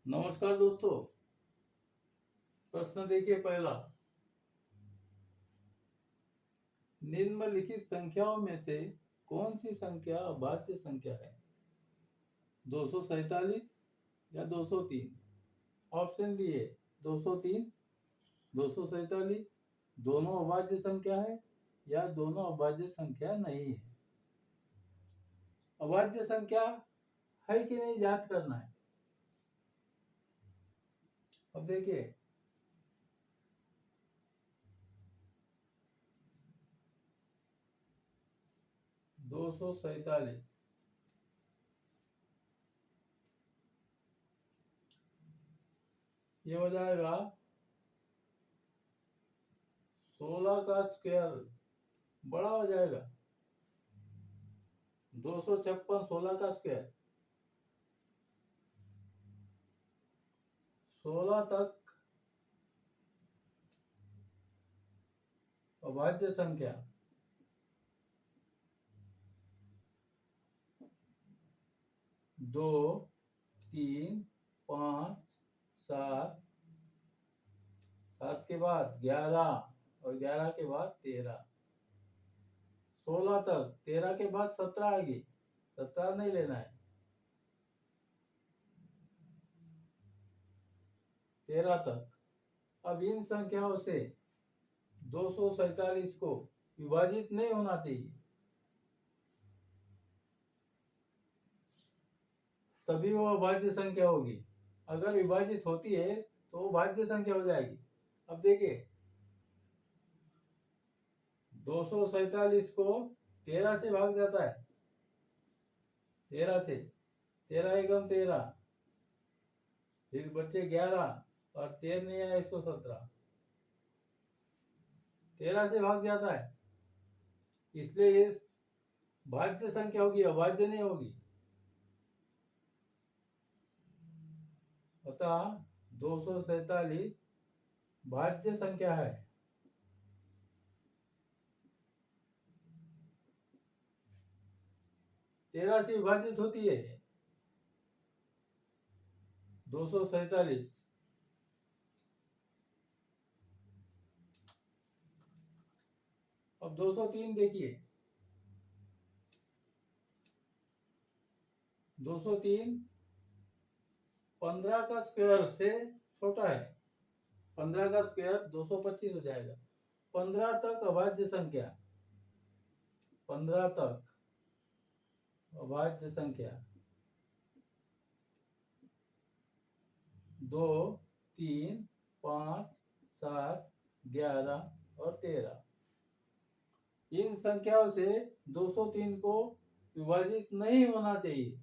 नमस्कार दोस्तों। प्रश्न देखिए पहला। निम्नलिखित संख्याओं में से कौन सी संख्या अभाज्य संख्या है? 247 या 203? ऑप्शन बी है 203, 247। दोनों अभाज्य संख्या है या दोनों अभाज्य संख्या नहीं है। अभाज्य संख्या है कि नहीं जांच करना है। अब देखिए 247 ये हो जाएगा 16 का स्क्वायर बड़ा हो जाएगा। 256 16 का स्क्वायर 16 तक अभाज्य संख्या 2, 3, 5, 7, 7 के बाद 11 और 11 के बाद 13, 16 तक। 13 के बाद 17 आएगी, 17 नहीं लेना है। 13 तक। अब इन संख्याओं से 247 को विभाजित नहीं होना चाहिए, तभी वो अभाज्य संख्या होगी। अगर विभाजित होती है तो वो भाज्य संख्या हो जाएगी। अब देखिए 247 को 13 से भाग जाता है। 13 से 13 एकम 13, फिर बच्चे 11 और 13 नहीं आया 117। 13 से भाग जाता है, इसलिए ये भाज्य संख्या होगी, अभाज्य नहीं होगी। अतः 247 भाज्य संख्या है। तेरह से विभाजित होती है 247। अब 203 देखिए। 203 15 का स्क्वायर से छोटा है। 15 का स्क्वायर 225 हो जाएगा। 15 तक अभाज्य संख्या, 15 तक अभाज्य संख्या 2, 3, 5, 7, 11 और 13। इन संख्याओं से 203 को विभाजित नहीं होना चाहिए।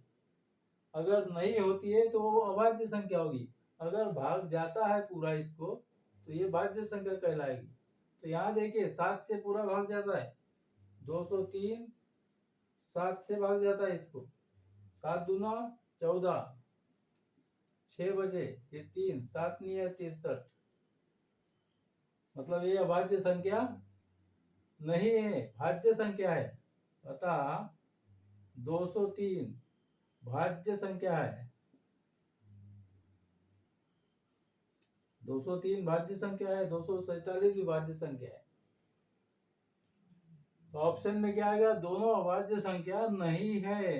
अगर नहीं होती है तो वो अभाज्य संख्या होगी। अगर भाग जाता है पूरा इसको तो ये भाज्य संख्या कहलाएगी। तो यहाँ देखिए 7 से पूरा भाग जाता है। 203 7 से भाग जाता है इसको। 7 दूना 14, 6 बजे ये 3, 7 नहीं है 63। मतलब ये अभाज्य संख्या नहीं है, भाज्य संख्या है। अतः 203 भाज्य संख्या है। 203 भाज्य संख्या है, 247 भी भाज्य संख्या है। तो ऑप्शन में क्या आएगा? दोनों अभाज्य संख्या नहीं है,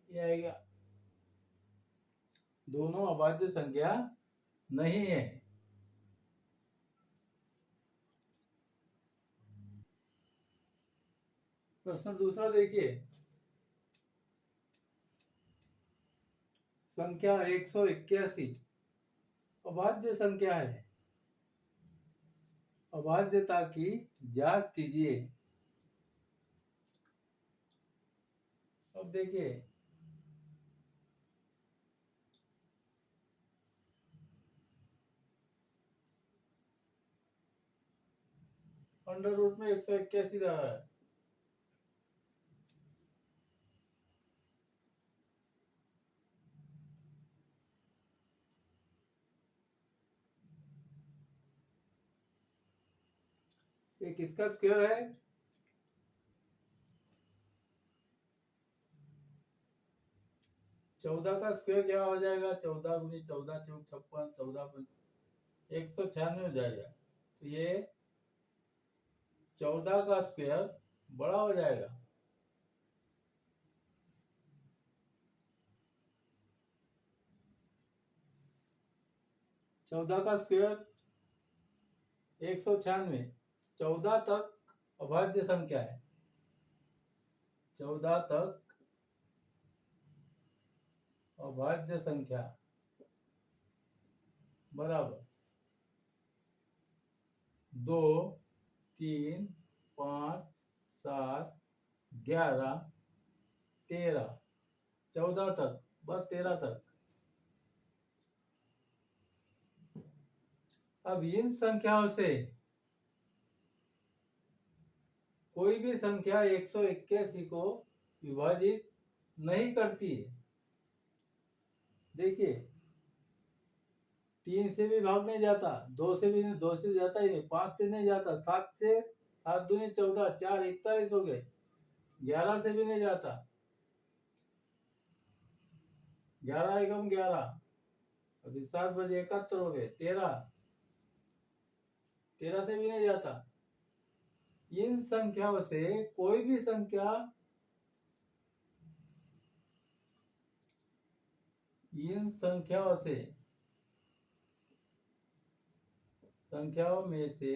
ये आएगा। दोनों अभाज्य संख्या नहीं है। प्रश्न दूसरा देखिए। संख्या 181 अभाज्य संख्या है। अभाज्यता की जांच कीजिए। अब देखिए अंडर रूट में 181 रहा है। ये किसका स्क्वायर है? 14 का स्क्वायर क्या हो जाएगा? 14 गुनी 14 चौक 56, 14 196 हो जाएगा। तो ये 14 का स्क्वायर बड़ा हो जाएगा। चौदह का स्क्वायर 196। 14 तक अभाज्य संख्या है। 14 तक अभाज्य संख्या बराबर 2, 3, 5, 7, 11, 13। 14 तक, बस 13 तक। अब इन संख्याओं से कोई भी संख्या 181 को विभाजित नहीं करती है। देखिए, 3 से भी भाग नहीं जाता, 2 से भी नहीं, 2 से जाता ही नहीं, 5 से नहीं जाता, 7 से, 7 दूनी 14, 4 41 हो गए, 11 से भी नहीं जाता, 11 एकम 11, अभी 7 बजे 71 हो गए, 13 से भी नहीं जाता। इन संख्याओं से कोई भी संख्या, इन संख्याओं में से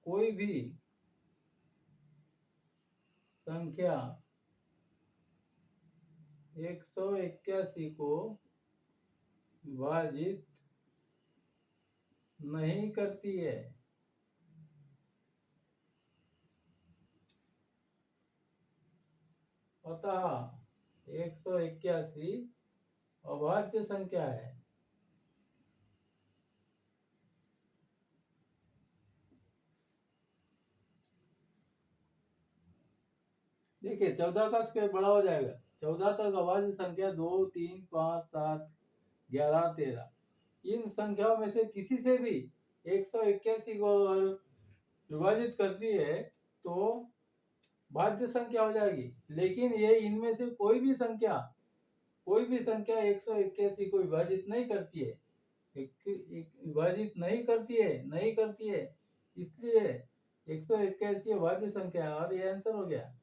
कोई भी संख्या 181 को विभाजित नहीं करती है। अतः 181 अभाज्य संख्या है। देखिए, 14 का स्क्वायर बड़ा हो जाएगा। 14 तक अभाज्य संख्या 2, 3, 5, 7, 11, 13। इन संख्याओं में से किसी से भी 181 को अगर विभाजित करती है तो भाज्य संख्या हो जाएगी। लेकिन ये इनमें से कोई भी संख्या 181 को विभाजित नहीं करती है, विभाजित नहीं करती है, इसलिए 181 भाज्य संख्या है। और ये आंसर हो गया।